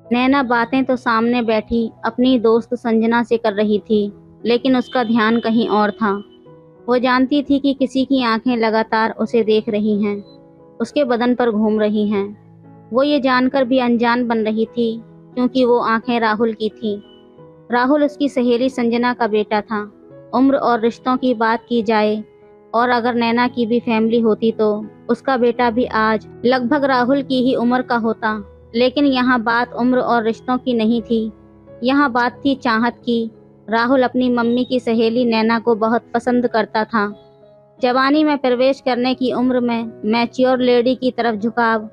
नैना बातें तो सामने बैठी अपनी दोस्त संजना से कर रही थी, लेकिन उसका ध्यान कहीं और था। वो जानती थी कि किसी की आंखें लगातार उसे देख रही हैं, उसके बदन पर घूम रही हैं। वो ये जानकर भी अनजान बन रही थी, क्योंकि वो आंखें राहुल की थीं। राहुल उसकी सहेली संजना का बेटा था। उम्र और रिश्तों की बात की जाए और अगर नैना की भी फैमिली होती तो उसका बेटा भी आज लगभग राहुल की ही उम्र का होता। लेकिन यहाँ बात उम्र और रिश्तों की नहीं थी, यहाँ बात थी चाहत की। राहुल अपनी मम्मी की सहेली नैना को बहुत पसंद करता था। जवानी में प्रवेश करने की उम्र में मैच्योर लेडी की तरफ झुकाव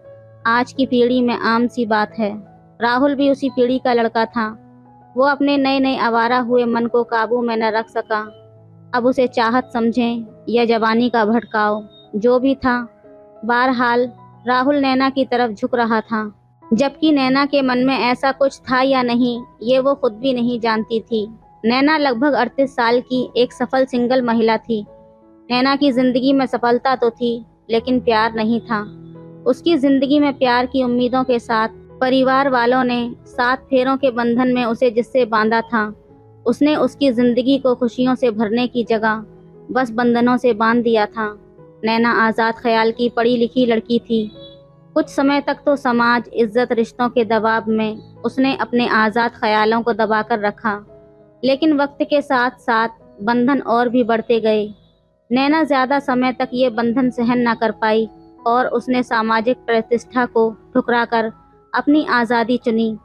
आज की पीढ़ी में आम सी बात है। राहुल भी उसी पीढ़ी का लड़का था। वो अपने नए नए आवारा हुए मन को काबू में न रख सका। अब उसे चाहत समझें या जवानी का भटकाव, जो भी था, बहरहाल राहुल नैना की तरफ झुक रहा था। जबकि नैना के मन में ऐसा कुछ था या नहीं, ये वो खुद भी नहीं जानती थी। नैना लगभग 38 साल की एक सफल सिंगल महिला थी। नैना की जिंदगी में सफलता तो थी, लेकिन प्यार नहीं था। उसकी जिंदगी में प्यार की उम्मीदों के साथ परिवार वालों ने 7 फेरों के बंधन में उसे जिससे बांधा था, उसने उसकी जिंदगी को खुशियों से भरने की जगह बस बंधनों से बांध दिया था। नैना आज़ाद ख्याल की पढ़ी लिखी लड़की थी। कुछ समय तक तो समाज, इज्जत, रिश्तों के दबाव में उसने अपने आज़ाद ख्यालों को दबाकर रखा। लेकिन वक्त के साथ साथ बंधन और भी बढ़ते गए। नैना ज़्यादा समय तक ये बंधन सहन न कर पाई और उसने सामाजिक प्रतिष्ठा को ठुकराकर अपनी आज़ादी चुनी।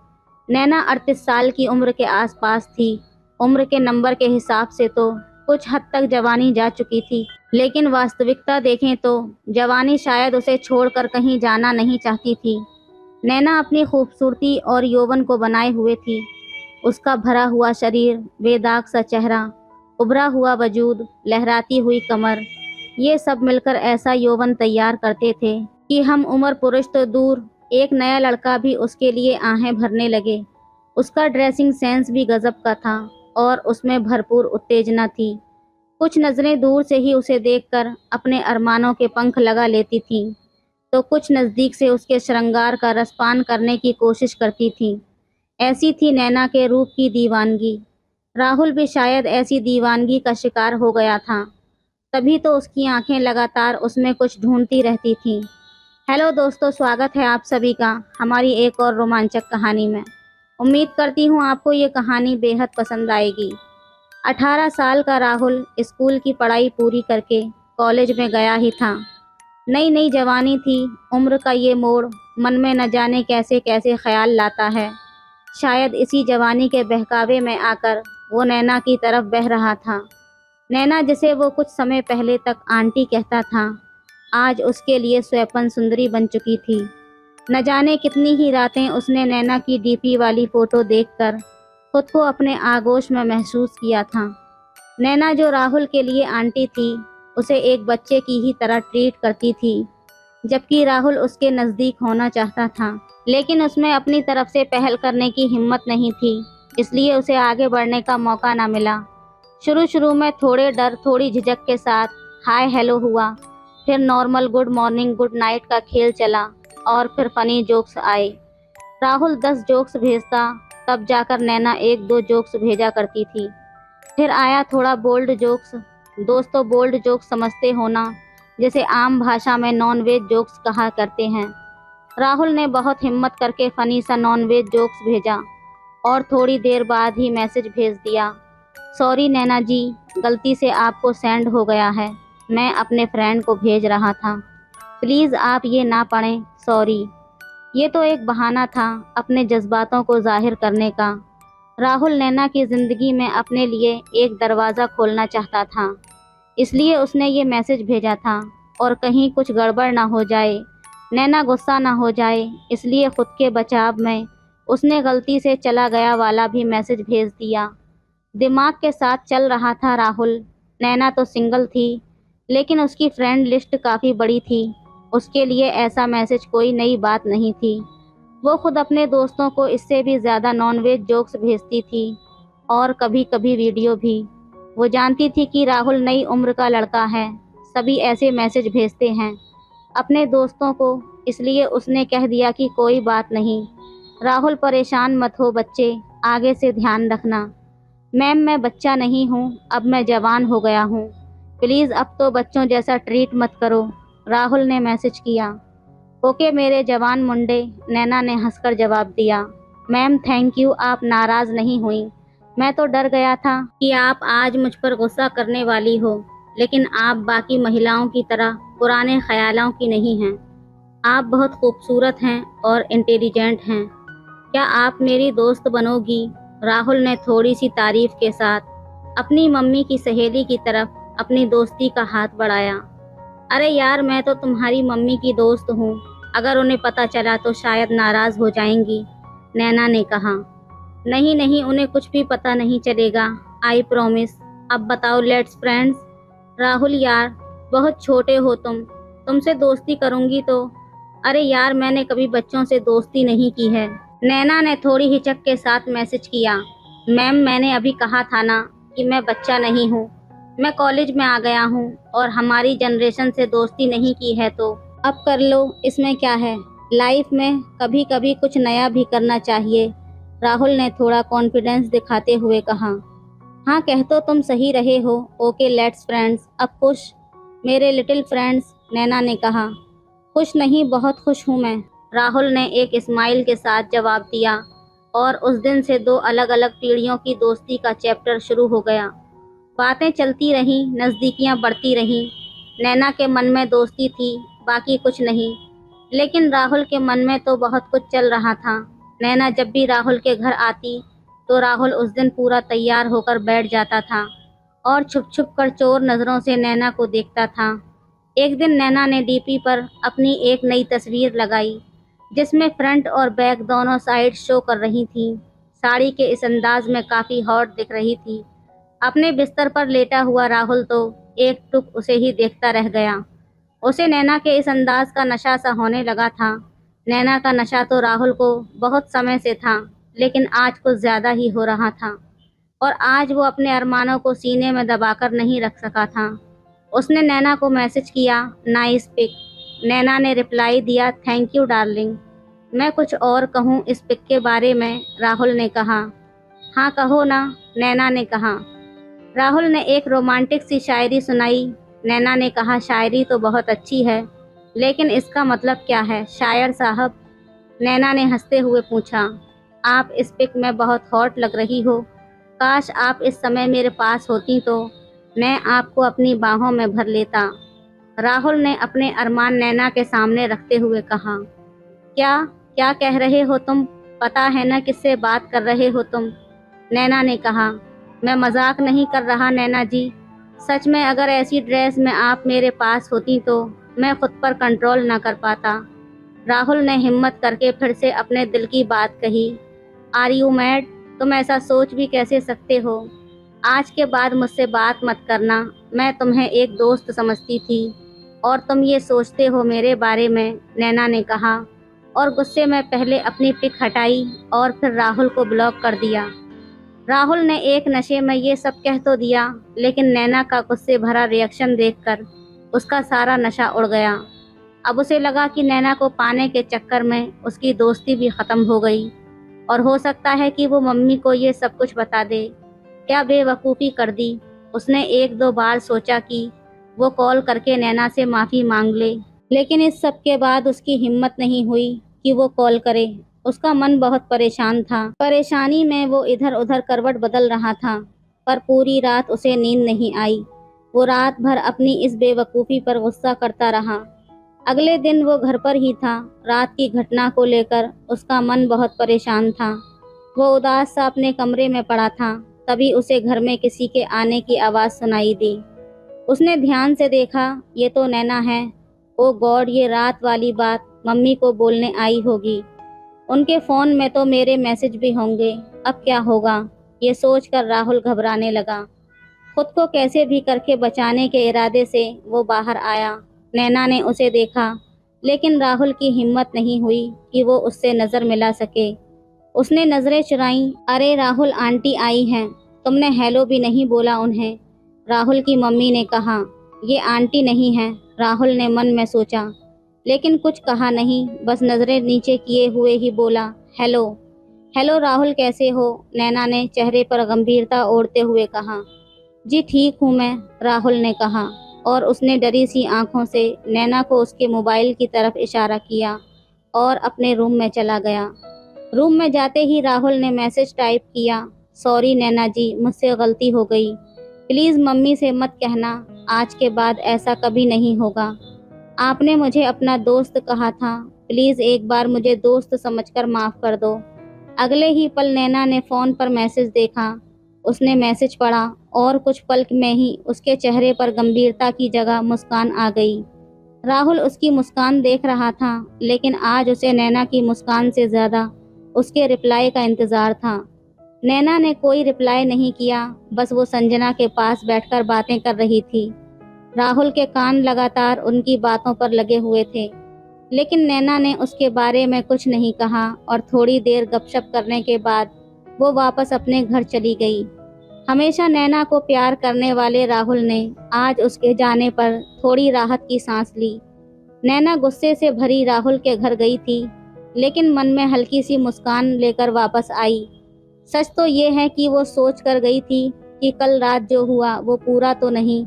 नैना 38 साल की उम्र के आसपास थी। उम्र के नंबर के हिसाब से तो कुछ हद तक जवानी जा चुकी थी, लेकिन वास्तविकता देखें तो जवानी शायद उसे छोड़कर कहीं जाना नहीं चाहती थी। नैना अपनी खूबसूरती और यौवन को बनाए हुए थी। उसका भरा हुआ शरीर, बेदाग सा चेहरा, उभरा हुआ वजूद, लहराती हुई कमर, ये सब मिलकर ऐसा यौवन तैयार करते थे कि हम उम्र पुरुष तो दूर, एक नया लड़का भी उसके लिए आहें भरने लगे। उसका ड्रेसिंग सेंस भी गजब का था और उसमें भरपूर उत्तेजना थी। कुछ नज़रें दूर से ही उसे देखकर अपने अरमानों के पंख लगा लेती थीं, तो कुछ नज़दीक से उसके श्रृंगार का रसपान करने की कोशिश करती थीं। ऐसी थी नैना के रूप की दीवानगी। राहुल भी शायद ऐसी दीवानगी का शिकार हो गया था, तभी तो उसकी आंखें लगातार उसमें कुछ ढूंढती रहती थीं। हेलो दोस्तों, स्वागत है आप सभी का हमारी एक और रोमांचक कहानी में। उम्मीद करती हूँ आपको ये कहानी बेहद पसंद आएगी। 18 साल का राहुल स्कूल की पढ़ाई पूरी करके कॉलेज में गया ही था। नई नई जवानी थी। उम्र का ये मोड़ मन में न जाने कैसे कैसे ख्याल लाता है। शायद इसी जवानी के बहकावे में आकर वो नैना की तरफ बह रहा था। नैना, जिसे वो कुछ समय पहले तक आंटी कहता था, आज उसके लिए स्वयं सुंदरी बन चुकी थी। न जाने कितनी ही रातें उसने नैना की डीपी वाली फ़ोटो देखकर खुद को अपने आगोश में महसूस किया था। नैना, जो राहुल के लिए आंटी थी, उसे एक बच्चे की ही तरह ट्रीट करती थी, जबकि राहुल उसके नज़दीक होना चाहता था, लेकिन उसमें अपनी तरफ से पहल करने की हिम्मत नहीं थी, इसलिए उसे आगे बढ़ने का मौका ना मिला। शुरू शुरू में थोड़े डर, थोड़ी झिझक के साथ हाय हेलो हुआ, फिर normal good morning good night का खेल चला और फिर फनी जोक्स आए। राहुल 10 जोक्स भेजता, तब जाकर नैना 1-2 जोक्स भेजा करती थी। फिर आया थोड़ा बोल्ड जोक्स। दोस्तों, बोल्ड जोक्स समझते हो ना, जिसे आम भाषा में नॉन वेज जोक्स कहा करते हैं। राहुल ने बहुत हिम्मत करके फनी सा नॉन वेज जोक्स भेजा और थोड़ी देर बाद ही मैसेज भेज दिया, सॉरी नैना जी, गलती से आपको सेंड हो गया है, मैं अपने फ्रेंड को भेज रहा था, प्लीज़ आप ये ना पढ़ें, सॉरी। ये तो एक बहाना था अपने जज्बातों को जाहिर करने का। राहुल नैना की ज़िंदगी में अपने लिए एक दरवाज़ा खोलना चाहता था, इसलिए उसने ये मैसेज भेजा था। और कहीं कुछ गड़बड़ ना हो जाए, नैना गुस्सा ना हो जाए, इसलिए खुद के बचाव में उसने गलती से चला गया वाला भी मैसेज भेज दिया। दिमाग के साथ चल रहा था राहुल। नैना तो सिंगल थी, लेकिन उसकी फ्रेंड लिस्ट काफ़ी बड़ी थी। उसके लिए ऐसा मैसेज कोई नई बात नहीं थी। वो खुद अपने दोस्तों को इससे भी ज़्यादा नॉनवेज जोक्स भेजती थी और कभी कभी वीडियो भी। वो जानती थी कि राहुल नई उम्र का लड़का है, सभी ऐसे मैसेज भेजते हैं अपने दोस्तों को, इसलिए उसने कह दिया कि कोई बात नहीं, राहुल परेशान मत हो बच्चे, आगे से ध्यान रखना। मैम मैं बच्चा नहीं हूँ, अब मैं जवान हो गया हूँ। प्लीज़ अब तो बच्चों जैसा ट्रीट मत करो, राहुल ने मैसेज किया। ओके मेरे जवान मुंडे, नैना ने हंसकर जवाब दिया। मैम थैंक यू, आप नाराज़ नहीं हुई। मैं तो डर गया था कि आप आज मुझ पर गुस्सा करने वाली हो, लेकिन आप बाकी महिलाओं की तरह पुराने ख्यालों की नहीं हैं। आप बहुत खूबसूरत हैं और इंटेलिजेंट हैं। क्या आप मेरी दोस्त बनोगी? राहुल ने थोड़ी सी तारीफ के साथ अपनी मम्मी की सहेली की तरफ अपनी दोस्ती का हाथ बढ़ाया। अरे यार मैं तो तुम्हारी मम्मी की दोस्त हूँ, अगर उन्हें पता चला तो शायद नाराज़ हो जाएंगी, नैना ने कहा। नहीं नहीं, उन्हें कुछ भी पता नहीं चलेगा, आई प्रॉमिस। अब बताओ लेट्स फ्रेंड्स। राहुल यार बहुत छोटे हो तुमसे दोस्ती करूँगी तो। अरे यार मैंने कभी बच्चों से दोस्ती नहीं की है, नैना ने थोड़ी हिचक के साथ मैसेज किया। मैम मैंने अभी कहा था ना कि मैं बच्चा नहीं हूँ, मैं कॉलेज में आ गया हूँ और हमारी जनरेशन से दोस्ती नहीं की है तो अब कर लो, इसमें क्या है। लाइफ में कभी कभी कुछ नया भी करना चाहिए, राहुल ने थोड़ा कॉन्फिडेंस दिखाते हुए कहा। हाँ कह तो तुम सही रहे हो, ओके लेट्स फ्रेंड्स। अब खुश मेरे लिटिल फ्रेंड्स, नैना ने कहा। खुश नहीं बहुत खुश हूँ मैं, राहुल ने एक स्माइल के साथ जवाब दिया। और उस दिन से दो अलग अलग पीढ़ियों की दोस्ती का चैप्टर शुरू हो गया। बातें चलती रहीं, नज़दीकियां बढ़ती रहीं। नैना के मन में दोस्ती थी, बाकी कुछ नहीं, लेकिन राहुल के मन में तो बहुत कुछ चल रहा था। नैना जब भी राहुल के घर आती तो राहुल उस दिन पूरा तैयार होकर बैठ जाता था और छुप छुप कर चोर नज़रों से नैना को देखता था। एक दिन नैना ने डीपी पर अपनी एक नई तस्वीर लगाई जिसमें फ्रंट और बैक दोनों साइड शो कर रही थी। साड़ी के इस अंदाज में काफ़ी हॉट दिख रही थी। अपने बिस्तर पर लेटा हुआ राहुल तो एक टुक उसे ही देखता रह गया। उसे नैना के इस अंदाज का नशा सा होने लगा था। नैना का नशा तो राहुल को बहुत समय से था, लेकिन आज कुछ ज़्यादा ही हो रहा था और आज वो अपने अरमानों को सीने में दबाकर नहीं रख सका था। उसने नैना को मैसेज किया, नाइस पिक। नैना ने रिप्लाई दिया, थैंक यू डार्लिंग। मैं कुछ और कहूँ इस पिक के बारे में, राहुल ने कहा। हाँ कहो ना, नैना ने कहा। राहुल ने एक रोमांटिक सी शायरी सुनाई। नैना ने कहा, शायरी तो बहुत अच्छी है, लेकिन इसका मतलब क्या है शायर साहब? नैना ने हंसते हुए पूछा। आप इस पिक में बहुत हॉट लग रही हो, काश आप इस समय मेरे पास होती तो मैं आपको अपनी बाहों में भर लेता, राहुल ने अपने अरमान नैना के सामने रखते हुए कहा। क्या क्या कह रहे हो तुम? पता है ना किससे बात कर रहे हो तुम? नैना ने कहा। मैं मजाक नहीं कर रहा नैना जी, सच में अगर ऐसी ड्रेस में आप मेरे पास होती तो मैं खुद पर कंट्रोल ना कर पाता, राहुल ने हिम्मत करके फिर से अपने दिल की बात कही। Are you mad? तुम ऐसा सोच भी कैसे सकते हो? आज के बाद मुझसे बात मत करना, मैं तुम्हें एक दोस्त समझती थी और तुम ये सोचते हो मेरे बारे में, नैना ने कहा और गुस्से में पहले अपनी पिक हटाई और फिर राहुल को ब्लॉक कर दिया। राहुल ने एक नशे में ये सब कह तो दिया, लेकिन नैना का गुस्से भरा रिएक्शन देखकर उसका सारा नशा उड़ गया। अब उसे लगा कि नैना को पाने के चक्कर में उसकी दोस्ती भी ख़त्म हो गई और हो सकता है कि वो मम्मी को ये सब कुछ बता दे। क्या बेवकूफ़ी कर दी। उसने एक दो बार सोचा कि वो कॉल करके नैना से माफ़ी मांग ले, लेकिन इस सब के बाद उसकी हिम्मत नहीं हुई कि वो कॉल करे। उसका मन बहुत परेशान था। परेशानी में वो इधर उधर करवट बदल रहा था, पर पूरी रात उसे नींद नहीं आई। वो रात भर अपनी इस बेवकूफ़ी पर गुस्सा करता रहा। अगले दिन वो घर पर ही था। रात की घटना को लेकर उसका मन बहुत परेशान था। वो उदास सा अपने कमरे में पड़ा था, तभी उसे घर में किसी के आने की आवाज़ सुनाई दी। उसने ध्यान से देखा, ये तो नैना है। ओ गॉड, ये रात वाली बात मम्मी को बोलने आई होगी। उनके फ़ोन में तो मेरे मैसेज भी होंगे, अब क्या होगा? ये सोचकर राहुल घबराने लगा। खुद को कैसे भी करके बचाने के इरादे से वो बाहर आया। नैना ने उसे देखा, लेकिन राहुल की हिम्मत नहीं हुई कि वो उससे नज़र मिला सके। उसने नज़रें चुराईं। अरे राहुल, आंटी आई हैं, तुमने हेलो भी नहीं बोला उन्हें, राहुल की मम्मी ने कहा। ये आंटी नहीं है, राहुल ने मन में सोचा, लेकिन कुछ कहा नहीं, बस नज़रें नीचे किए हुए ही बोला, हेलो। हेलो राहुल, कैसे हो? नैना ने चेहरे पर गंभीरता ओढ़ते हुए कहा। जी ठीक हूँ मैं, राहुल ने कहा, और उसने डरी सी आंखों से नैना को उसके मोबाइल की तरफ इशारा किया और अपने रूम में चला गया। रूम में जाते ही राहुल ने मैसेज टाइप किया, सॉरी नैना जी, मुझसे गलती हो गई। प्लीज़ मम्मी से मत कहना, आज के बाद ऐसा कभी नहीं होगा। आपने मुझे अपना दोस्त कहा था, प्लीज़ एक बार मुझे दोस्त समझकर माफ़ कर दो। अगले ही पल नैना ने फ़ोन पर मैसेज देखा। उसने मैसेज पढ़ा और कुछ पल में ही उसके चेहरे पर गंभीरता की जगह मुस्कान आ गई। राहुल उसकी मुस्कान देख रहा था, लेकिन आज उसे नैना की मुस्कान से ज़्यादा उसके रिप्लाई का इंतज़ार था। नैना ने कोई रिप्लाई नहीं किया, बस वो संजना के पास बैठकर बातें कर रही थी। राहुल के कान लगातार उनकी बातों पर लगे हुए थे, लेकिन नैना ने उसके बारे में कुछ नहीं कहा और थोड़ी देर गपशप करने के बाद वो वापस अपने घर चली गई। हमेशा नैना को प्यार करने वाले राहुल ने आज उसके जाने पर थोड़ी राहत की सांस ली। नैना गुस्से से भरी राहुल के घर गई थी, लेकिन मन में हल्की सी मुस्कान लेकर वापस आई। सच तो ये है कि वो सोच कर गई थी कि कल रात जो हुआ वो पूरा तो नहीं,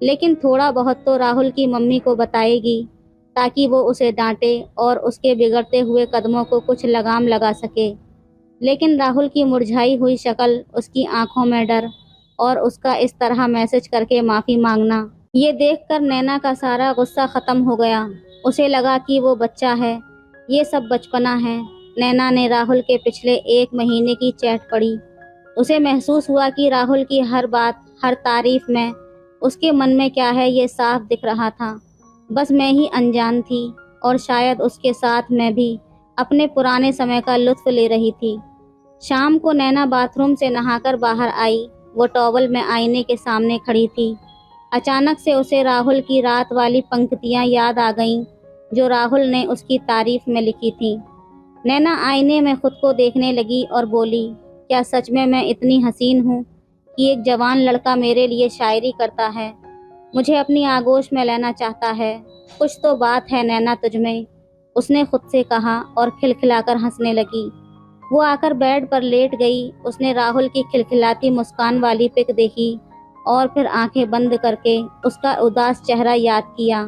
लेकिन थोड़ा बहुत तो राहुल की मम्मी को बताएगी, ताकि वो उसे डांटे और उसके बिगड़ते हुए कदमों को कुछ लगाम लगा सके। लेकिन राहुल की मुरझाई हुई शक्ल, उसकी आंखों में डर और उसका इस तरह मैसेज करके माफ़ी मांगना, ये देखकर नैना का सारा गुस्सा ख़त्म हो गया। उसे लगा कि वो बच्चा है, ये सब बचपना है। नैना ने राहुल के पिछले 1 महीने की चैट पढ़ी। उसे महसूस हुआ कि राहुल की हर बात, हर तारीफ में उसके मन में क्या है ये साफ दिख रहा था। बस मैं ही अनजान थी, और शायद उसके साथ मैं भी अपने पुराने समय का लुत्फ ले रही थी। शाम को नैना बाथरूम से नहाकर बाहर आई। वो टॉवल में आईने के सामने खड़ी थी। अचानक से उसे राहुल की रात वाली पंक्तियां याद आ गईं, जो राहुल ने उसकी तारीफ में लिखी थी। नैना आईने में खुद को देखने लगी और बोली, क्या सच में मैं इतनी हसीन हूँ कि एक जवान लड़का मेरे लिए शायरी करता है, मुझे अपनी आगोश में लेना चाहता है। कुछ तो बात है नैना तुझमें, उसने खुद से कहा और खिलखिलाकर हंसने लगी। वो आकर बेड पर लेट गई। उसने राहुल की खिलखिलाती मुस्कान वाली पिक देखी और फिर आंखें बंद करके उसका उदास चेहरा याद किया।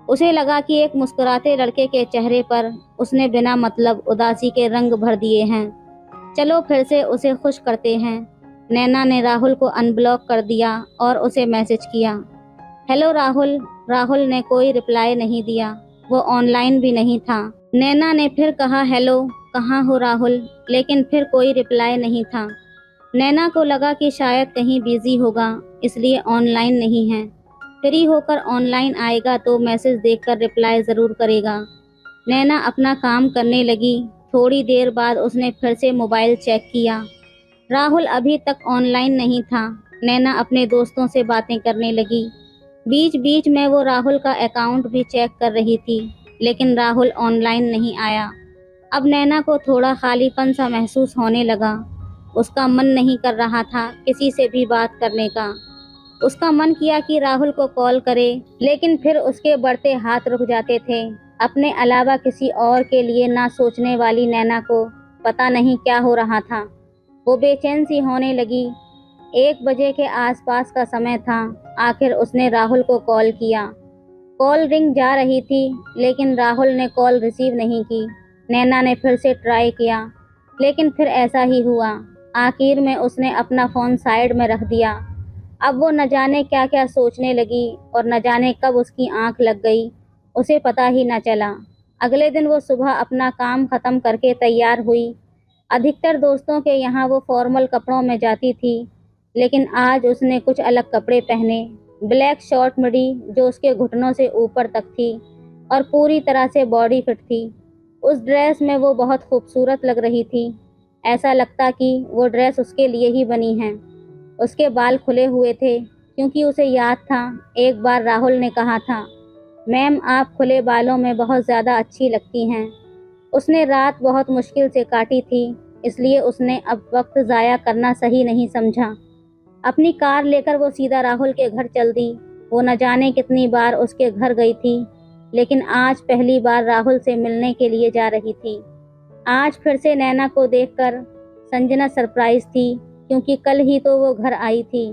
उसे लगा कि एक मुस्कुराते लड़के के चेहरे पर उसने बिना मतलब उदासी के रंग भर दिए हैं। चलो फिर से उसे खुश करते हैं। नैना ने राहुल को अनब्लॉक कर दिया और उसे मैसेज किया, हेलो राहुल। राहुल ने कोई रिप्लाई नहीं दिया, वो ऑनलाइन भी नहीं था। नैना ने फिर कहा, हेलो, कहाँ हो राहुल, लेकिन फिर कोई रिप्लाई नहीं था। नैना को लगा कि शायद कहीं बिजी होगा, इसलिए ऑनलाइन नहीं है। फ्री होकर ऑनलाइन आएगा तो मैसेज देखकर रिप्लाई ज़रूर करेगा। नैना अपना काम करने लगी। थोड़ी देर बाद उसने फिर से मोबाइल चेक किया। राहुल अभी तक ऑनलाइन नहीं था। नैना अपने दोस्तों से बातें करने लगी। बीच बीच में वो राहुल का अकाउंट भी चेक कर रही थी, लेकिन राहुल ऑनलाइन नहीं आया। अब नैना को थोड़ा खालीपन सा महसूस होने लगा। उसका मन नहीं कर रहा था किसी से भी बात करने का। उसका मन किया कि राहुल को कॉल करे, लेकिन फिर उसके बढ़ते हाथ रुक जाते थे। अपने अलावा किसी और के लिए ना सोचने वाली नैना को पता नहीं क्या हो रहा था। वो बेचैन सी होने लगी। 1 बजे के आसपास का समय था। आखिर उसने राहुल को कॉल किया। कॉल रिंग जा रही थी, लेकिन राहुल ने कॉल रिसीव नहीं की। नैना ने फिर से ट्राई किया, लेकिन फिर ऐसा ही हुआ। आखिर में उसने अपना फ़ोन साइड में रख दिया। अब वो न जाने क्या क्या सोचने लगी और न जाने कब उसकी आंख लग गई, उसे पता ही न चला। अगले दिन वो सुबह अपना काम ख़त्म करके तैयार हुई। अधिकतर दोस्तों के यहाँ वो फॉर्मल कपड़ों में जाती थी, लेकिन आज उसने कुछ अलग कपड़े पहने। ब्लैक शॉर्ट मिडी जो उसके घुटनों से ऊपर तक थी और पूरी तरह से बॉडी फिट थी। उस ड्रेस में वो बहुत खूबसूरत लग रही थी। ऐसा लगता कि वो ड्रेस उसके लिए ही बनी है। उसके बाल खुले हुए थे, क्योंकि उसे याद था एक बार राहुल ने कहा था, मैम आप खुले बालों में बहुत ज़्यादा अच्छी लगती हैं। उसने रात बहुत मुश्किल से काटी थी, इसलिए उसने अब वक्त ज़ाया करना सही नहीं समझा। अपनी कार लेकर वो सीधा राहुल के घर चल दी। वो न जाने कितनी बार उसके घर गई थी, लेकिन आज पहली बार राहुल से मिलने के लिए जा रही थी। आज फिर से नैना को देखकर संजना सरप्राइज थी, क्योंकि कल ही तो वो घर आई थी।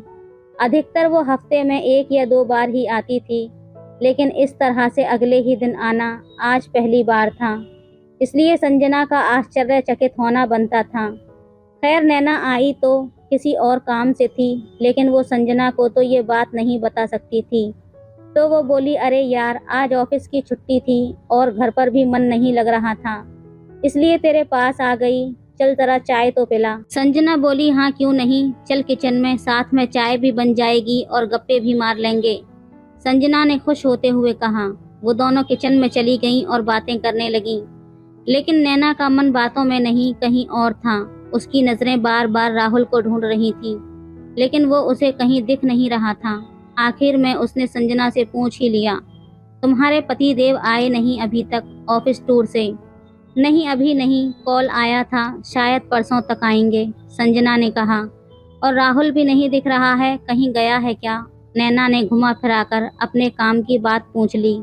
अधिकतर वो हफ्ते में 1 या 2 बार ही आती थी, लेकिन इस तरह से अगले ही दिन आना आज पहली बार था, इसलिए संजना का आश्चर्यचकित होना बनता था। खैर, नैना आई तो किसी और काम से थी, लेकिन वो संजना को तो ये बात नहीं बता सकती थी। तो वो बोली, अरे यार, आज ऑफिस की छुट्टी थी और घर पर भी मन नहीं लग रहा था, इसलिए तेरे पास आ गई। चल जरा चाय तो पिला। संजना बोली, हाँ क्यों नहीं, चल किचन में, साथ में चाय भी बन जाएगी और गप्पे भी मार लेंगे। संजना ने खुश होते हुए कहा। वो दोनों किचन में चली गईं और बातें करने लगीं। लेकिन नैना का मन बातों में नहीं, कहीं और था। उसकी नजरें बार बार राहुल को ढूंढ रही थीं, लेकिन वो उसे कहीं दिख नहीं रहा था। आखिर में उसने संजना से पूछ ही लिया, तुम्हारे पति देव आए नहीं अभी तक ऑफिस टूर से? नहीं, अभी नहीं, कॉल आया था, शायद परसों तक आएंगे, संजना ने कहा। और राहुल भी नहीं दिख रहा है, कहीं गया है क्या? नैना ने घुमा फिराकर अपने काम की बात पूछ ली।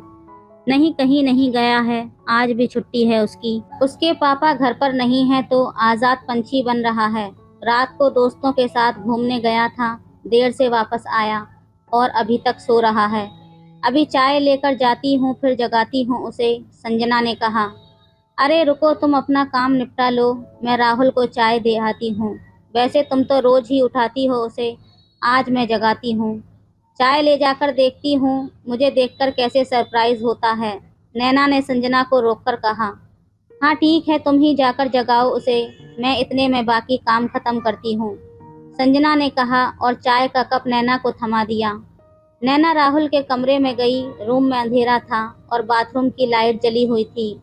नहीं, कहीं नहीं गया है, आज भी छुट्टी है उसकी। उसके पापा घर पर नहीं है तो आज़ाद पंछी बन रहा है। रात को दोस्तों के साथ घूमने गया था, देर से वापस आया और अभी तक सो रहा है। अभी चाय लेकर जाती हूँ, फिर जगाती हूँ उसे, संजना ने कहा। अरे रुको, तुम अपना काम निपटा लो, मैं राहुल को चाय दे आती हूँ। वैसे तुम तो रोज ही उठाती हो उसे, आज मैं जगाती हूँ। चाय ले जाकर देखती हूँ, मुझे देखकर कैसे सरप्राइज होता है, नैना ने संजना को रोककर कहा। हाँ ठीक है, तुम ही जाकर जगाओ उसे, मैं इतने में बाकी काम खत्म करती हूँ, संजना ने कहा और चाय का कप नैना को थमा दिया। नैना राहुल के कमरे में गई। रूम में अंधेरा था और बाथरूम की लाइट जली हुई थी।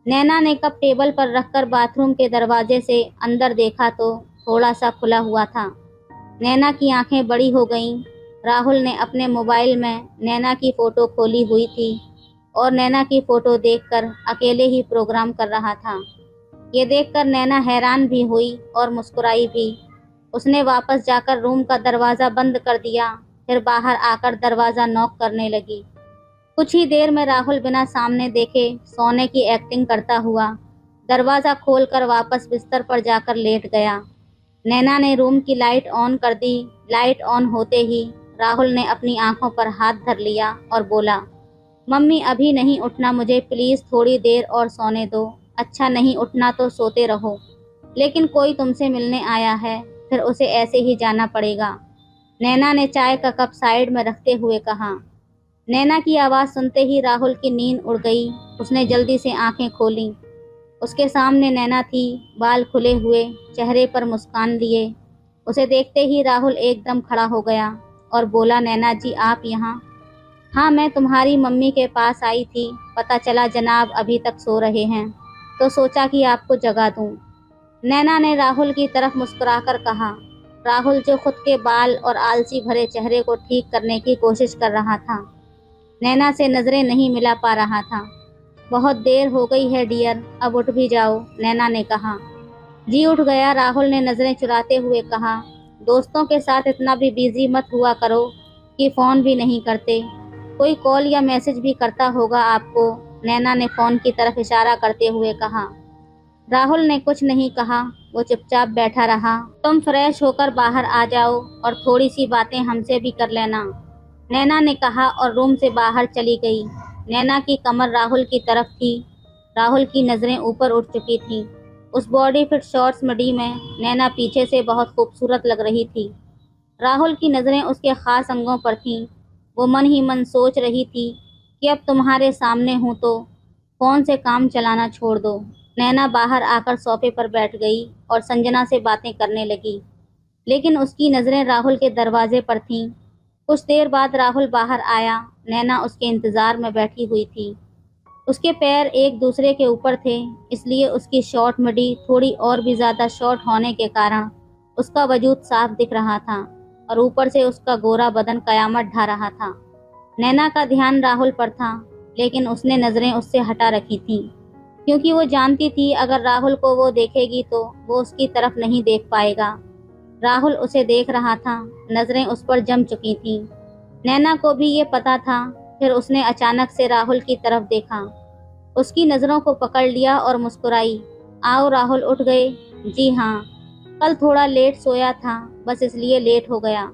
नैना ने कप टेबल पर रखकर बाथरूम के दरवाजे से अंदर देखा तो थोड़ा सा खुला हुआ था। नैना की आंखें बड़ी हो गईं। राहुल ने अपने मोबाइल में नैना की फ़ोटो खोली हुई थी और नैना की फ़ोटो देखकर अकेले ही प्रोग्राम कर रहा था। ये देखकर नैना हैरान भी हुई और मुस्कुराई भी। उसने वापस जाकर रूम का दरवाज़ा बंद कर दिया, फिर बाहर आकर दरवाज़ा नॉक करने लगी। कुछ ही देर में राहुल बिना सामने देखे सोने की एक्टिंग करता हुआ दरवाज़ा खोलकर वापस बिस्तर पर जाकर लेट गया। नैना ने रूम की लाइट ऑन कर दी। लाइट ऑन होते ही राहुल ने अपनी आंखों पर हाथ धर लिया और बोला, मम्मी अभी नहीं उठना, मुझे प्लीज़ थोड़ी देर और सोने दो। अच्छा नहीं उठना तो सोते रहो, लेकिन कोई तुमसे मिलने आया है, फिर उसे ऐसे ही जाना पड़ेगा, नैना ने चाय का कप साइड में रखते हुए कहा। नैना की आवाज़ सुनते ही राहुल की नींद उड़ गई। उसने जल्दी से आंखें खोलीं। उसके सामने नैना थी, बाल खुले हुए, चेहरे पर मुस्कान लिए। उसे देखते ही राहुल एकदम खड़ा हो गया और बोला, नैना जी आप यहाँ? हाँ, मैं तुम्हारी मम्मी के पास आई थी, पता चला जनाब अभी तक सो रहे हैं, तो सोचा कि आपको जगा दूँ, नैना ने राहुल की तरफ मुस्कुराकर कहा। राहुल जो खुद के बाल और आलसी भरे चेहरे को ठीक करने की कोशिश कर रहा था, नैना से नज़रें नहीं मिला पा रहा था। बहुत देर हो गई है डियर, अब उठ भी जाओ, नैना ने कहा। जी उठ गया, राहुल ने नज़रें चुराते हुए कहा। दोस्तों के साथ इतना भी बिजी मत हुआ करो कि फ़ोन भी नहीं करते, कोई कॉल या मैसेज भी करता होगा आपको, नैना ने फ़ोन की तरफ इशारा करते हुए कहा। राहुल ने कुछ नहीं कहा, वो चुपचाप बैठा रहा। तुम फ्रेश होकर बाहर आ जाओ और थोड़ी सी बातें हमसे भी कर लेना, नैना ने कहा और रूम से बाहर चली गई। नैना की कमर राहुल की तरफ थी। राहुल की नज़रें ऊपर उठ चुकी थीं। उस बॉडी फिट शॉर्ट्स मिडी में नैना पीछे से बहुत खूबसूरत लग रही थी। राहुल की नज़रें उसके ख़ास अंगों पर थीं। वो मन ही मन सोच रही थी कि अब तुम्हारे सामने हूँ तो फ़ोन से काम चलाना छोड़ दो। नैना बाहर आकर सोफे पर बैठ गई और संजना से बातें करने लगी, लेकिन उसकी नज़रें राहुल के दरवाजे पर थीं। कुछ देर बाद राहुल बाहर आया। नैना उसके इंतज़ार में बैठी हुई थी। उसके पैर एक दूसरे के ऊपर थे, इसलिए उसकी शॉर्ट मिडी थोड़ी और भी ज़्यादा शॉर्ट होने के कारण उसका वजूद साफ दिख रहा था और ऊपर से उसका गोरा बदन कयामत ढा रहा था। नैना का ध्यान राहुल पर था, लेकिन उसने नज़रें उससे हटा रखी थीं, क्योंकि वो जानती थी अगर राहुल को वो देखेगी तो वो उसकी तरफ नहीं देख पाएगा। राहुल उसे देख रहा था, नज़रें उस पर जम चुकी थीं। नैना को भी ये पता था फिर उसने अचानक से राहुल की तरफ देखा, उसकी नज़रों को पकड़ लिया और मुस्कुराई। आओ राहुल उठ गए? जी हाँ, कल थोड़ा लेट सोया था, बस इसलिए लेट हो गया,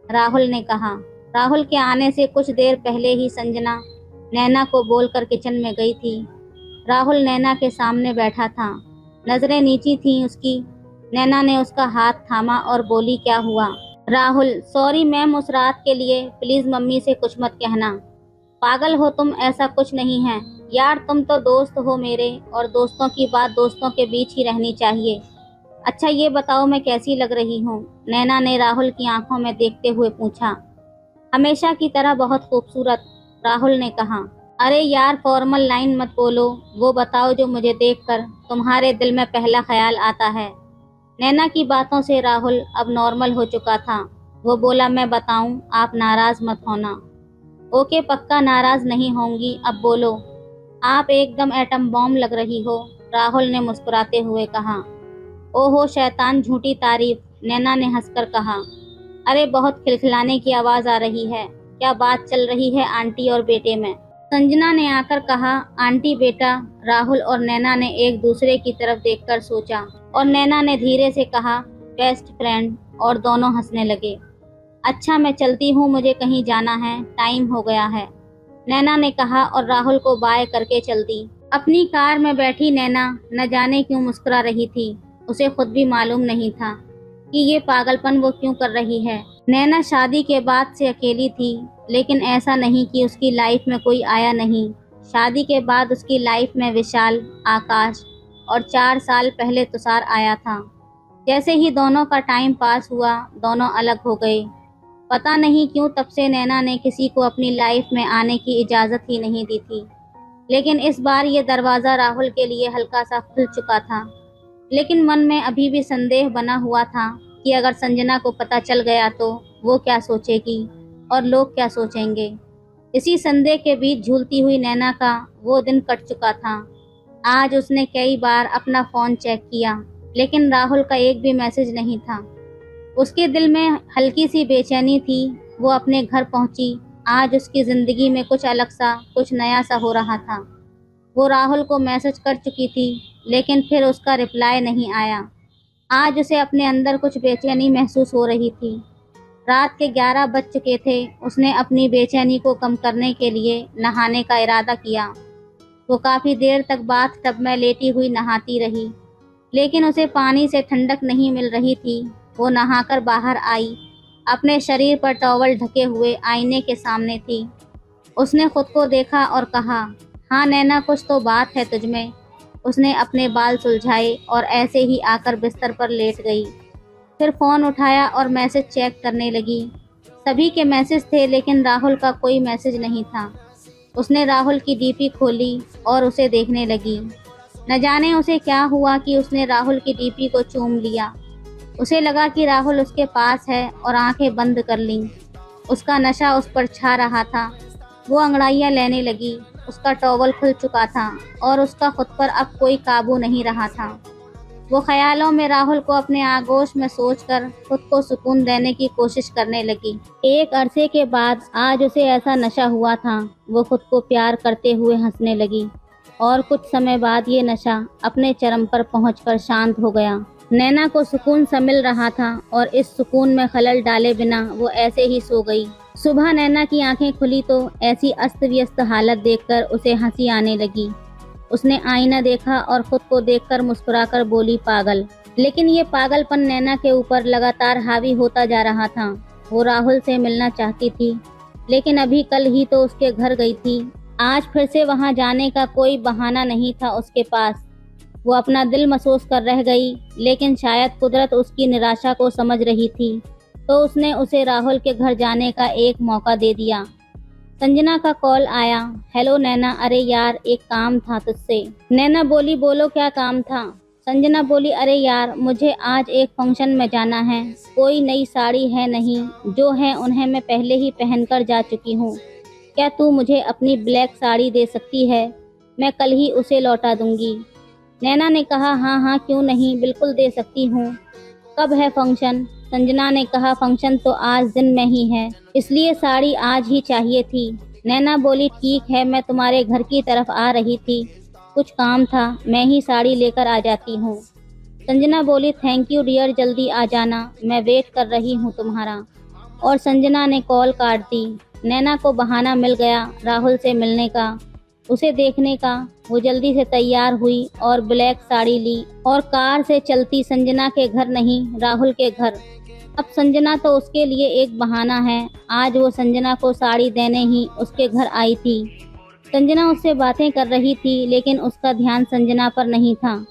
राहुल ने कहा। राहुल के आने से कुछ देर पहले ही संजना नैना को बोलकर किचन में गई थी। राहुल नैना के सामने बैठा था, नजरें नीची थीं उसकी। नैना ने उसका हाथ थामा और बोली, क्या हुआ? राहुल, सॉरी मैम उस रात के लिए, प्लीज मम्मी से कुछ मत कहना। पागल हो तुम, ऐसा कुछ नहीं है यार, तुम तो दोस्त हो मेरे, और दोस्तों की बात दोस्तों के बीच ही रहनी चाहिए। अच्छा ये बताओ मैं कैसी लग रही हूँ? नैना ने राहुल की आंखों में देखते हुए पूछा। हमेशा की तरह बहुत खूबसूरत, राहुल ने कहा। अरे यार फॉर्मल लाइन मत बोलो, वो बताओ जो मुझे देखकर तुम्हारे दिल में पहला ख्याल आता है। नैना की बातों से राहुल अब नॉर्मल हो चुका था। वो बोला, मैं बताऊं, आप नाराज मत होना। ओके पक्का नाराज नहीं होंगी, अब बोलो। आप एकदम एटम बॉम्ब लग रही हो, राहुल ने मुस्कुराते हुए कहा। ओहो शैतान, झूठी तारीफ, नैना ने हंसकर कहा। अरे बहुत खिलखिलाने की आवाज आ रही है, क्या बात चल रही है आंटी और बेटे में? संजना ने आकर कहा। आंटी बेटा, राहुल और नैना ने एक दूसरे की तरफ देखकर सोचा और नैना ने धीरे से कहा, बेस्ट फ्रेंड, और दोनों हंसने लगे। अच्छा मैं चलती हूँ, मुझे कहीं जाना है, टाइम हो गया है, नैना ने कहा और राहुल को बाय करके चल दी। अपनी कार में बैठी नैना न जाने क्यों मुस्कुरा रही थी। उसे खुद भी मालूम नहीं था कि ये पागलपन वो क्यों कर रही है। नैना शादी के बाद से अकेली थी, लेकिन ऐसा नहीं कि उसकी लाइफ में कोई आया नहीं। शादी के बाद उसकी लाइफ में विशाल, आकाश और 4 साल पहले तुषार आया था। जैसे ही दोनों का टाइम पास हुआ, दोनों अलग हो गए। पता नहीं क्यों तब से नैना ने किसी को अपनी लाइफ में आने की इजाज़त ही नहीं दी थी। लेकिन इस बार ये दरवाज़ा राहुल के लिए हल्का सा खुल चुका था। लेकिन मन में अभी भी संदेह बना हुआ था कि अगर संजना को पता चल गया तो वो क्या सोचेगी और लोग क्या सोचेंगे। इसी संदेह के बीच झूलती हुई नैना का वो दिन कट चुका था। आज उसने कई बार अपना फ़ोन चेक किया, लेकिन राहुल का एक भी मैसेज नहीं था। उसके दिल में हल्की सी बेचैनी थी। वो अपने घर पहुंची। आज उसकी ज़िंदगी में कुछ अलग सा, कुछ नया सा हो रहा था। वो राहुल को मैसेज कर चुकी थी, लेकिन फिर उसका रिप्लाई नहीं आया। आज उसे अपने अंदर कुछ बेचैनी महसूस हो रही थी। रात के 11 बज चुके थे। उसने अपनी बेचैनी को कम करने के लिए नहाने का इरादा किया। वो काफ़ी देर तक बाथ टब में लेटी हुई नहाती रही, लेकिन उसे पानी से ठंडक नहीं मिल रही थी। वो नहाकर बाहर आई, अपने शरीर पर टॉवल ढके हुए आईने के सामने थी। उसने खुद को देखा और कहा, हाँ नैना, कुछ तो बात है तुझमें। उसने अपने बाल सुलझाए और ऐसे ही आकर बिस्तर पर लेट गई। फिर फ़ोन उठाया और मैसेज चेक करने लगी। सभी के मैसेज थे, लेकिन राहुल का कोई मैसेज नहीं था। उसने राहुल की डीपी खोली और उसे देखने लगी। न जाने उसे क्या हुआ कि उसने राहुल की डीपी को चूम लिया। उसे लगा कि राहुल उसके पास है और आंखें बंद कर लीं। उसका नशा उस पर छा रहा था। वो अंगड़ाइयाँ लेने लगी। उसका टॉवल खुल चुका था और उसका खुद पर अब कोई काबू नहीं रहा था। वो ख्यालों में राहुल को अपने आगोश में सोचकर खुद को सुकून देने की कोशिश करने लगी। एक अरसे के बाद आज उसे ऐसा नशा हुआ था। वो खुद को प्यार करते हुए हंसने लगी और कुछ समय बाद ये नशा अपने चरम पर पहुंचकर शांत हो गया। नैना को सुकून सा मिल रहा था और इस सुकून में खलल डाले बिना वो ऐसे ही सो गई। सुबह नैना की आंखें खुली तो ऐसी अस्त व्यस्त हालत देखकर उसे हंसी आने लगी। उसने आईना देखा और खुद को देखकर मुस्कुराकर बोली, पागल। लेकिन ये पागलपन नैना के ऊपर लगातार हावी होता जा रहा था। वो राहुल से मिलना चाहती थी, लेकिन अभी कल ही तो उसके घर गई थी। आज फिर से वहां जाने का कोई बहाना नहीं था उसके पास। वो अपना दिल महसूस कर रह गई, लेकिन शायद कुदरत उसकी निराशा को समझ रही थी, तो उसने उसे राहुल के घर जाने का एक मौका दे दिया। संजना का कॉल आया। हेलो नैना, अरे यार एक काम था तुझसे। नैना बोली, बोलो क्या काम था। संजना बोली, अरे यार मुझे आज एक फंक्शन में जाना है। कोई नई साड़ी है नहीं, जो है उन्हें मैं पहले ही पहनकर जा चुकी हूँ। क्या तू मुझे अपनी ब्लैक साड़ी दे सकती है? मैं कल ही उसे लौटा दूंगी। नैना ने कहा, हाँ हाँ क्यों नहीं, बिल्कुल दे सकती हूँ। कब है फंक्शन? संजना ने कहा, फंक्शन तो आज दिन में ही है, इसलिए साड़ी आज ही चाहिए थी। नैना बोली, ठीक है, मैं तुम्हारे घर की तरफ आ रही थी, कुछ काम था, मैं ही साड़ी लेकर आ जाती हूँ। संजना बोली, थैंक यू डियर, जल्दी आ जाना, मैं वेट कर रही हूँ तुम्हारा। और संजना ने कॉल काट दी। नैना को बहाना मिल गया राहुल से मिलने का, उसे देखने का। वो जल्दी से तैयार हुई और ब्लैक साड़ी ली और कार से चलती संजना के घर नहीं, राहुल के घर। अब संजना तो उसके लिए एक बहाना है, आज वो संजना को साड़ी देने ही उसके घर आई थी। संजना उससे बातें कर रही थी लेकिन उसका ध्यान संजना पर नहीं था।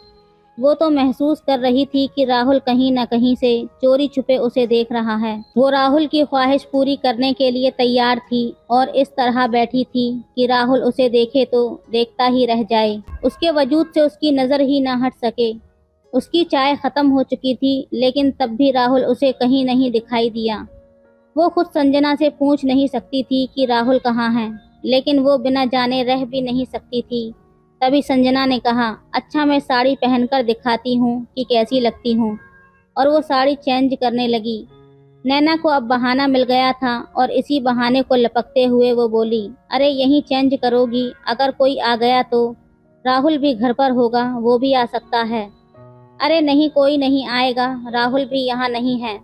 वो तो महसूस कर रही थी कि राहुल कहीं न कहीं से चोरी छुपे उसे देख रहा है। वो राहुल की ख्वाहिश पूरी करने के लिए तैयार थी और इस तरह बैठी थी कि राहुल उसे देखे तो देखता ही रह जाए, उसके वजूद से उसकी नज़र ही न हट सके। उसकी चाय खत्म हो चुकी थी लेकिन तब भी राहुल उसे कहीं नहीं दिखाई दिया। वो खुद संजना से पूछ नहीं सकती थी कि राहुल कहाँ है, लेकिन वो बिना जाने रह भी नहीं सकती थी। तभी संजना ने कहा, अच्छा मैं साड़ी पहनकर दिखाती हूँ कि कैसी लगती हूँ। और वो साड़ी चेंज करने लगी। नैना को अब बहाना मिल गया था और इसी बहाने को लपकते हुए वो बोली, अरे यहीं चेंज करोगी, अगर कोई आ गया तो? राहुल भी घर पर होगा, वो भी आ सकता है। अरे नहीं, कोई नहीं आएगा, राहुल भी यहाँ नहीं है,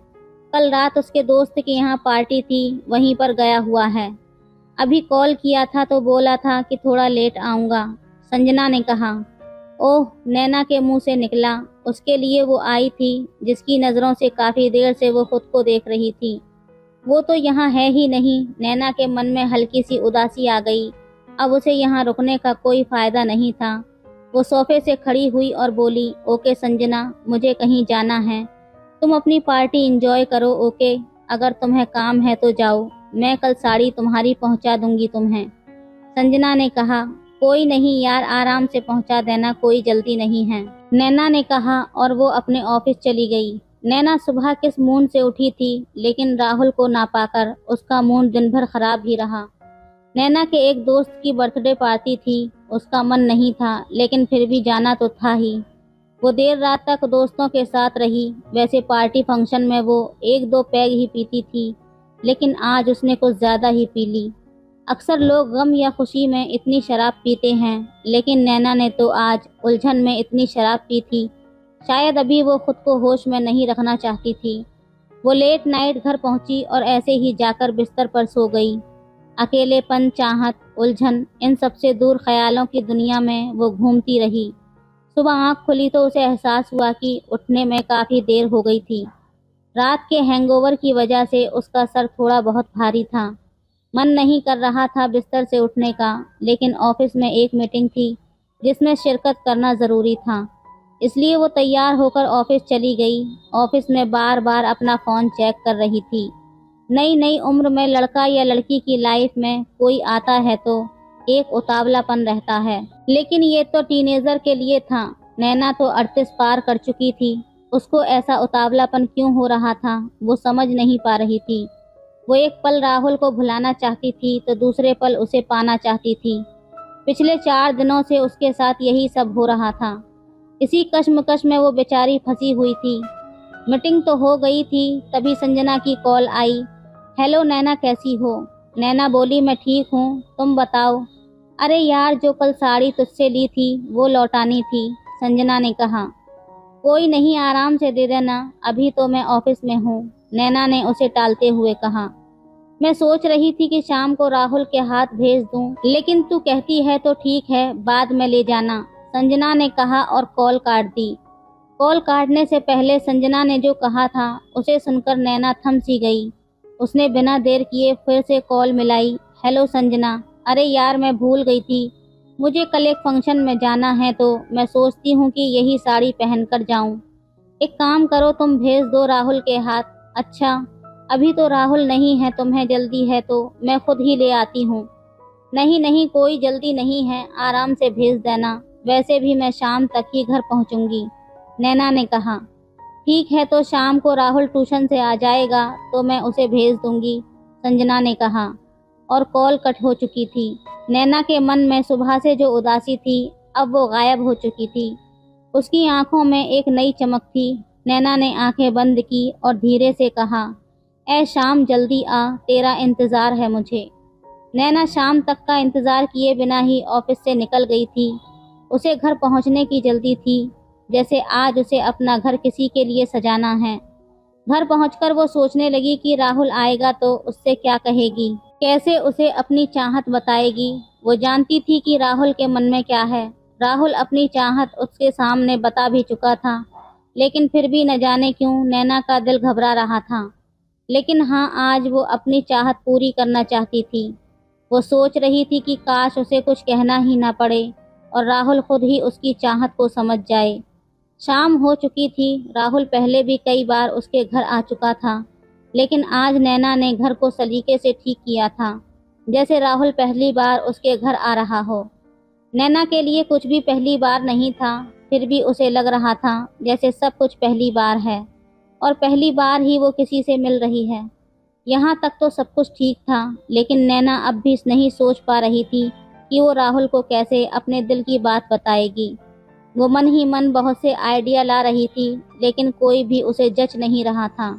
कल रात उसके दोस्त के यहाँ पार्टी थी, वहीं पर गया हुआ है। अभी कॉल किया था तो बोला था कि थोड़ा लेट आऊँगा। संजना ने कहा। ओह, नैना के मुंह से निकला, उसके लिए वो आई थी जिसकी नज़रों से काफ़ी देर से वो खुद को देख रही थी। वो तो यहाँ है ही नहीं। नैना के मन में हल्की सी उदासी आ गई। अब उसे यहाँ रुकने का कोई फ़ायदा नहीं था। वो सोफे से खड़ी हुई और बोली, ओके संजना, मुझे कहीं जाना है, तुम अपनी पार्टी इंजॉय करो, ओके? अगर तुम्हें काम है तो जाओ, मैं कल साड़ी तुम्हारी पहुँचा दूंगी तुम्हें। संजना ने कहा, कोई नहीं यार, आराम से पहुंचा देना, कोई जल्दी नहीं है। नैना ने कहा और वो अपने ऑफिस चली गई। नैना सुबह किस मूड से उठी थी, लेकिन राहुल को ना पाकर उसका मूड दिन भर खराब ही रहा। नैना के एक दोस्त की बर्थडे पार्टी थी, उसका मन नहीं था लेकिन फिर भी जाना तो था ही। वो देर रात तक दोस्तों के साथ रही। वैसे पार्टी फंक्शन में वो एक दो पैग ही पीती थी, लेकिन आज उसने कुछ ज़्यादा ही पी ली। अक्सर लोग गम या खुशी में इतनी शराब पीते हैं, लेकिन नैना ने तो आज उलझन में इतनी शराब पी थी, शायद अभी वो खुद को होश में नहीं रखना चाहती थी। वो लेट नाइट घर पहुंची और ऐसे ही जाकर बिस्तर पर सो गई। अकेलेपन, चाहत, उलझन, इन सबसे दूर ख्यालों की दुनिया में वो घूमती रही। सुबह आँख खुली तो उसे एहसास हुआ कि उठने में काफ़ी देर हो गई थी। रात के हैंगओवर की वजह से उसका सर थोड़ा बहुत भारी था। मन नहीं कर रहा था बिस्तर से उठने का, लेकिन ऑफिस में एक मीटिंग थी जिसमें शिरकत करना ज़रूरी था, इसलिए वो तैयार होकर ऑफिस चली गई। ऑफिस में बार बार अपना फ़ोन चेक कर रही थी। नई नई उम्र में लड़का या लड़की की लाइफ में कोई आता है तो एक उतावलापन रहता है, लेकिन ये तो टीनेजर के लिए था। नैना तो 38 पार कर चुकी थी, उसको ऐसा उतावलापन क्यों हो रहा था वो समझ नहीं पा रही थी। वो एक पल राहुल को भुलाना चाहती थी तो दूसरे पल उसे पाना चाहती थी। पिछले 4 दिनों से उसके साथ यही सब हो रहा था। इसी कश्मकश में वो बेचारी फंसी हुई थी। मीटिंग तो हो गई थी, तभी संजना की कॉल आई। हेलो नैना, कैसी हो? नैना बोली, मैं ठीक हूँ, तुम बताओ। अरे यार, जो कल साड़ी तुझसे ली थी वो लौटानी थी, संजना ने कहा। कोई नहीं, आराम से दे देना, अभी तो मैं ऑफिस में हूँ, नैना ने उसे टालते हुए कहा। मैं सोच रही थी कि शाम को राहुल के हाथ भेज दूं, लेकिन तू कहती है तो ठीक है, बाद में ले जाना, संजना ने कहा और कॉल काट दी। कॉल काटने से पहले संजना ने जो कहा था उसे सुनकर नैना थम सी गई। उसने बिना देर किए फिर से कॉल मिलाई। हेलो संजना, अरे यार मैं भूल गई थी, मुझे कल एक फंक्शन में जाना है तो मैं सोचती हूँ कि यही साड़ी पहन कर जाऊँ। एक काम करो, तुम भेज दो राहुल के हाथ। अच्छा, अभी तो राहुल नहीं है, तुम्हें जल्दी है तो मैं खुद ही ले आती हूँ। नहीं नहीं, कोई जल्दी नहीं है, आराम से भेज देना, वैसे भी मैं शाम तक ही घर पहुँचूंगी, नैना ने कहा। ठीक है, तो शाम को राहुल ट्यूशन से आ जाएगा तो मैं उसे भेज दूंगी, संजना ने कहा और कॉल कट हो चुकी थी। नैना के मन में सुबह से जो उदासी थी अब वो गायब हो चुकी थी। उसकी आंखों में एक नई चमक थी। नैना ने आंखें बंद की और धीरे से कहा, ए शाम, जल्दी आ, तेरा इंतज़ार है मुझे। नैना शाम तक का इंतजार किए बिना ही ऑफिस से निकल गई थी। उसे घर पहुंचने की जल्दी थी, जैसे आज उसे अपना घर किसी के लिए सजाना है। घर पहुंचकर वो सोचने लगी कि राहुल आएगा तो उससे क्या कहेगी, कैसे उसे अपनी चाहत बताएगी। वो जानती थी कि राहुल के मन में क्या है। राहुल अपनी चाहत उसके सामने बता भी चुका था, लेकिन फिर भी न जाने क्यों नैना का दिल घबरा रहा था। लेकिन हाँ, आज वो अपनी चाहत पूरी करना चाहती थी। वो सोच रही थी कि काश उसे कुछ कहना ही ना पड़े और राहुल खुद ही उसकी चाहत को समझ जाए। शाम हो चुकी थी। राहुल पहले भी कई बार उसके घर आ चुका था, लेकिन आज नैना ने घर को सलीके से ठीक किया था, जैसे राहुल पहली बार उसके घर आ रहा हो। नैना के लिए कुछ भी पहली बार नहीं था, फिर भी उसे लग रहा था जैसे सब कुछ पहली बार है और पहली बार ही वो किसी से मिल रही है। यहाँ तक तो सब कुछ ठीक था, लेकिन नैना अब भी नहीं सोच पा रही थी कि वो राहुल को कैसे अपने दिल की बात बताएगी। वो मन ही मन बहुत से आइडिया ला रही थी, लेकिन कोई भी उसे जच नहीं रहा था।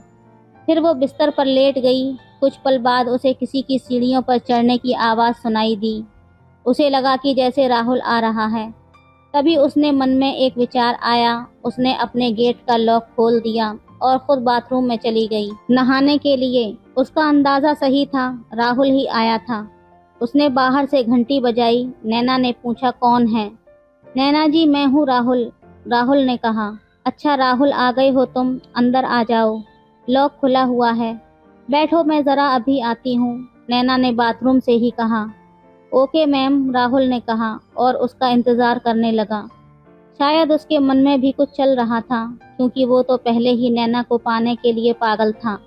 फिर वो बिस्तर पर लेट गई। कुछ पल बाद उसे किसी की सीढ़ियों पर चढ़ने की आवाज़ सुनाई दी। उसे लगा कि जैसे राहुल आ रहा है। तभी उसने मन में एक विचार आया। उसने अपने गेट का लॉक खोल दिया और खुद बाथरूम में चली गई नहाने के लिए। उसका अंदाजा सही था, राहुल ही आया था। उसने बाहर से घंटी बजाई। नैना ने पूछा, कौन है? नैना जी, मैं हूँ राहुल। राहुल ने कहा। अच्छा राहुल, आ गए हो तुम, अंदर आ जाओ, लॉक खुला हुआ है। बैठो, मैं ज़रा अभी आती हूँ, नैना ने बाथरूम से ही कहा। ओके मैम, राहुल ने कहा और उसका इंतज़ार करने लगा। शायद उसके मन में भी कुछ चल रहा था, क्योंकि वो तो पहले ही नैना को पाने के लिए पागल था,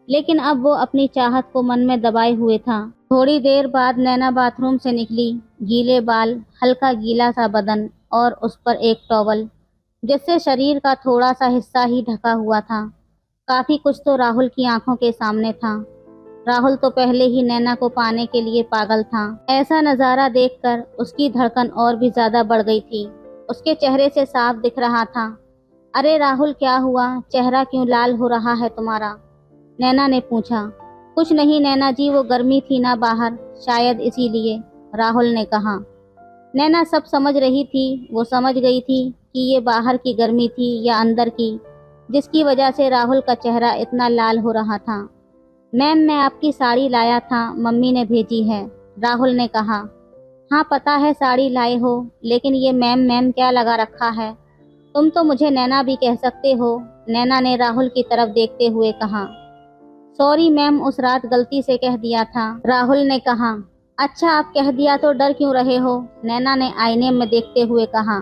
लेकिन अब वो अपनी चाहत को मन में दबाए हुए था। थोड़ी देर बाद नैना बाथरूम से निकली। गीले बाल, हल्का गीला सा बदन और उस पर एक टॉवल, जिससे शरीर का थोड़ा सा हिस्सा ही ढका हुआ था। काफी कुछ तो राहुल की आंखों के सामने था। राहुल तो पहले ही नैना को पाने के लिए पागल था। ऐसा नज़ारा देखकर उसकी धड़कन और भी ज्यादा बढ़ गई थी। उसके चेहरे से साफ दिख रहा था। अरे राहुल, क्या हुआ? चेहरा क्यों लाल हो रहा है तुम्हारा? नैना ने पूछा। कुछ नहीं नैना जी, वो गर्मी थी ना बाहर, शायद इसीलिए, राहुल ने कहा। नैना सब समझ रही थी। वो समझ गई थी कि ये बाहर की गर्मी थी या अंदर की, जिसकी वजह से राहुल का चेहरा इतना लाल हो रहा था। मैम, मैं आपकी साड़ी लाया था, मम्मी ने भेजी है, राहुल ने कहा। हाँ पता है साड़ी लाए हो, लेकिन ये मैम मैम क्या लगा रखा है? तुम तो मुझे नैना भी कह सकते हो, नैना ने राहुल की तरफ देखते हुए कहा। सॉरी मैम, उस रात गलती से कह दिया था, राहुल ने कहा। अच्छा, आप कह दिया तो डर क्यों रहे हो? नैना ने आईने में देखते हुए कहा।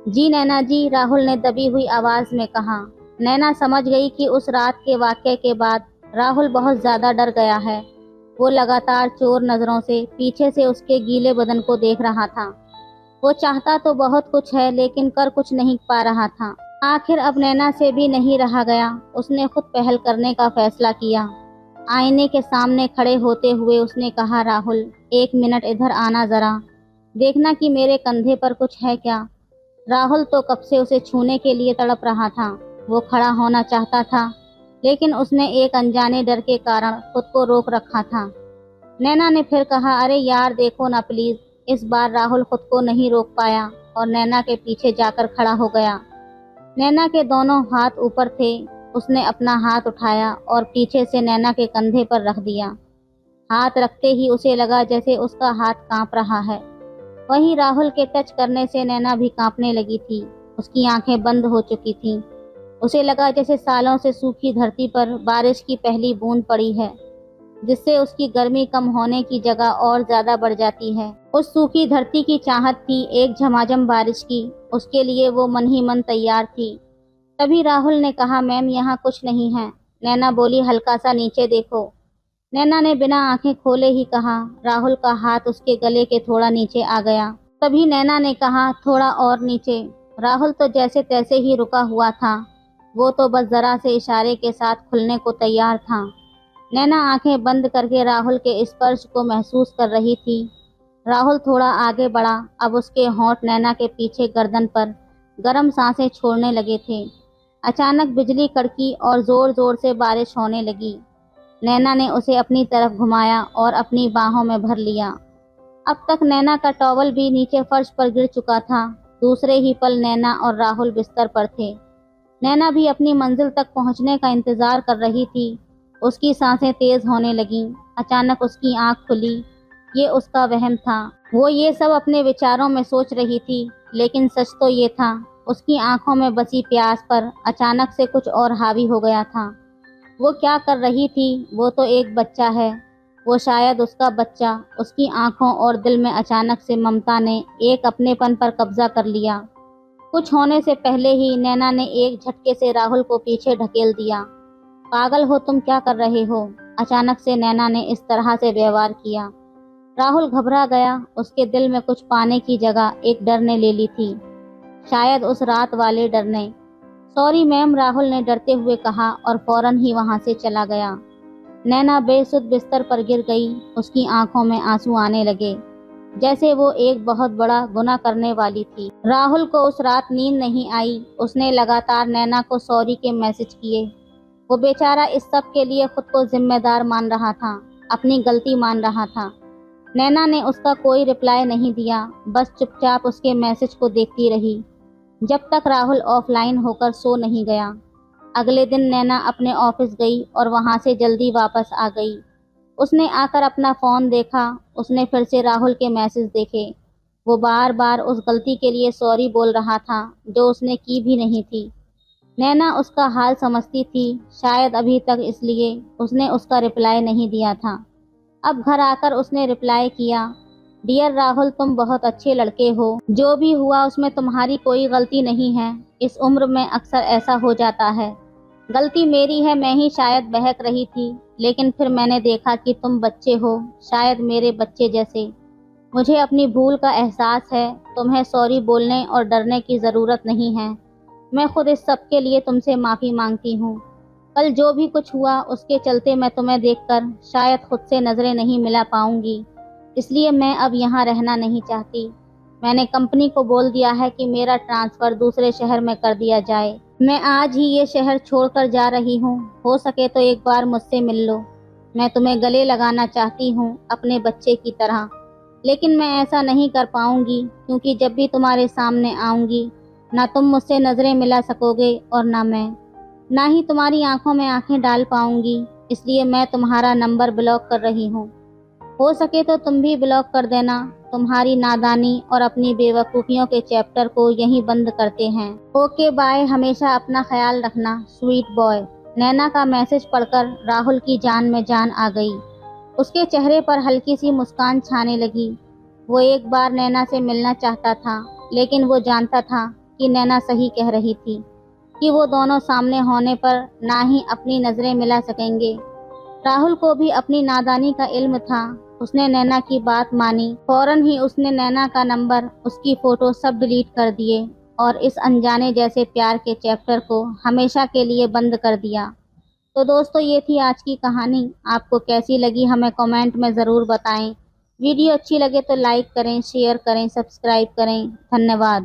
जी नैना जी, राहुल ने दबी हुई आवाज में कहा। नैना समझ गई कि उस रात के वाक़ये के बाद राहुल बहुत ज्यादा डर गया है। वो लगातार चोर नजरों से पीछे से उसके गीले बदन को देख रहा था। वो चाहता तो बहुत कुछ है, लेकिन कर कुछ नहीं पा रहा था। आखिर अब नैना से भी नहीं रहा गया। उसने खुद पहल करने का फैसला किया। आईने के सामने खड़े होते हुए उसने कहा, राहुल, 1 मिनट इधर आना जरा, देखना कि मेरे कंधे पर कुछ है क्या। राहुल तो कब से उसे छूने के लिए तड़प रहा था। वो खड़ा होना चाहता था, लेकिन उसने एक अनजाने डर के कारण खुद को रोक रखा था। नैना ने फिर कहा, अरे यार देखो ना प्लीज। इस बार राहुल खुद को नहीं रोक पाया और नैना के पीछे जाकर खड़ा हो गया। नैना के दोनों हाथ ऊपर थे। उसने अपना हाथ उठाया और पीछे से नैना के कंधे पर रख दिया। हाथ रखते ही उसे लगा जैसे उसका हाथ कांप रहा है। वहीं राहुल के टच करने से नैना भी कांपने लगी थी। उसकी आंखें बंद हो चुकी थीं। उसे लगा जैसे सालों से सूखी धरती पर बारिश की पहली बूंद पड़ी है, जिससे उसकी गर्मी कम होने की जगह और ज्यादा बढ़ जाती है। उस सूखी धरती की चाहत थी एक झमाझम बारिश की। उसके लिए वो मन ही मन तैयार थी। तभी राहुल ने कहा, मैम यहाँ कुछ नहीं है। नैना बोली, हल्का सा नीचे देखो। नैना ने बिना आंखें खोले ही कहा। राहुल का हाथ उसके गले के थोड़ा नीचे आ गया। तभी नैना ने कहा, थोड़ा और नीचे। राहुल तो जैसे तैसे ही रुका हुआ था। वो तो बस जरा से इशारे के साथ खुलने को तैयार था। नैना आंखें बंद करके राहुल के स्पर्श को महसूस कर रही थी। राहुल थोड़ा आगे बढ़ा। अब उसके होंठ नैना के पीछे गर्दन पर गर्म सांसें छोड़ने लगे थे। अचानक बिजली कड़की और जोर जोर से बारिश होने लगी। नैना ने उसे अपनी तरफ घुमाया और अपनी बाहों में भर लिया। अब तक नैना का टॉवल भी नीचे फर्श पर गिर चुका था। दूसरे ही पल नैना और राहुल बिस्तर पर थे। नैना भी अपनी मंजिल तक पहुंचने का इंतजार कर रही थी। उसकी सांसें तेज होने लगीं। अचानक उसकी आंख खुली। ये उसका वहम था। वो ये सब अपने विचारों में सोच रही थी, लेकिन सच तो ये था, उसकी आंखों में बसी प्यास पर अचानक से कुछ और हावी हो गया था। वो क्या कर रही थी? वो तो एक बच्चा है। वो शायद उसका बच्चा। उसकी आंखों और दिल में अचानक से ममता ने एक अपनेपन पर कब्जा कर लिया। कुछ होने से पहले ही नैना ने एक झटके से राहुल को पीछे ढकेल दिया। पागल हो तुम, क्या कर रहे हो? अचानक से नैना ने इस तरह से व्यवहार किया। राहुल घबरा गया। उसके दिल में कुछ पाने की जगह एक डर ने ले ली थी, शायद उस रात वाले डर ने। सॉरी मैम, राहुल ने डरते हुए कहा और फौरन ही वहां से चला गया। नैना बेसुध बिस्तर पर गिर गई। उसकी आंखों में आंसू आने लगे, जैसे वो एक बहुत बड़ा गुनाह करने वाली थी। राहुल को उस रात नींद नहीं आई। उसने लगातार नैना को सॉरी के मैसेज किए। वो बेचारा इस सब के लिए खुद को जिम्मेदार मान रहा था, अपनी गलती मान रहा था। नैना ने उसका कोई रिप्लाई नहीं दिया, बस चुपचाप उसके मैसेज को देखती रही, जब तक राहुल ऑफलाइन होकर सो नहीं गया। अगले दिन नैना अपने ऑफिस गई और वहां से जल्दी वापस आ गई। उसने आकर अपना फ़ोन देखा। उसने फिर से राहुल के मैसेज देखे। वो बार बार उस गलती के लिए सॉरी बोल रहा था जो उसने की भी नहीं थी। नैना उसका हाल समझती थी, शायद अभी तक इसलिए उसने उसका रिप्लाई नहीं दिया था। अब घर आकर उसने रिप्लाई किया, डियर राहुल, तुम बहुत अच्छे लड़के हो। जो भी हुआ उसमें तुम्हारी कोई गलती नहीं है। इस उम्र में अक्सर ऐसा हो जाता है। गलती मेरी है, मैं ही शायद बहक रही थी, लेकिन फिर मैंने देखा कि तुम बच्चे हो, शायद मेरे बच्चे जैसे। मुझे अपनी भूल का एहसास है। तुम्हें सॉरी बोलने और डरने की ज़रूरत नहीं है। मैं खुद इस सब के लिए तुमसे माफ़ी मांगती हूँ। कल जो भी कुछ हुआ उसके चलते मैं तुम्हें देखकर शायद खुद से नज़रें नहीं मिला पाऊंगी, इसलिए मैं अब यहाँ रहना नहीं चाहती। मैंने कंपनी को बोल दिया है कि मेरा ट्रांसफ़र दूसरे शहर में कर दिया जाए। मैं आज ही ये शहर छोड़कर जा रही हूँ। हो सके तो एक बार मुझसे मिल लो। मैं तुम्हें गले लगाना चाहती हूँ अपने बच्चे की तरह, लेकिन मैं ऐसा नहीं कर पाऊंगी, क्योंकि जब भी तुम्हारे सामने आऊंगी, ना तुम मुझसे नज़रें मिला सकोगे और ना मैं, ना ही तुम्हारी आंखों में आंखें डाल पाऊंगी। इसलिए मैं तुम्हारा नंबर ब्लॉक कर रही हूँ। हो सके तो तुम भी ब्लॉक कर देना। तुम्हारी नादानी और अपनी बेवकूफ़ियों के चैप्टर को यहीं बंद करते हैं। ओके बाय, हमेशा अपना ख्याल रखना, स्वीट बॉय। नैना का मैसेज पढ़कर राहुल की जान में जान आ गई। उसके चेहरे पर हल्की सी मुस्कान छाने लगी। वो एक बार नैना से मिलना चाहता था, लेकिन वो जानता था कि नैना सही कह रही थी कि वो दोनों सामने होने पर ना ही अपनी नज़रें मिला सकेंगे। राहुल को भी अपनी नादानी का इल्म था। उसने नैना की बात मानी। फौरन ही उसने नैना का नंबर, उसकी फ़ोटो सब डिलीट कर दिए और इस अनजाने जैसे प्यार के चैप्टर को हमेशा के लिए बंद कर दिया। तो दोस्तों, ये थी आज की कहानी। आपको कैसी लगी हमें कमेंट में ज़रूर बताएं। वीडियो अच्छी लगे तो लाइक करें, शेयर करें, सब्सक्राइब करें। धन्यवाद।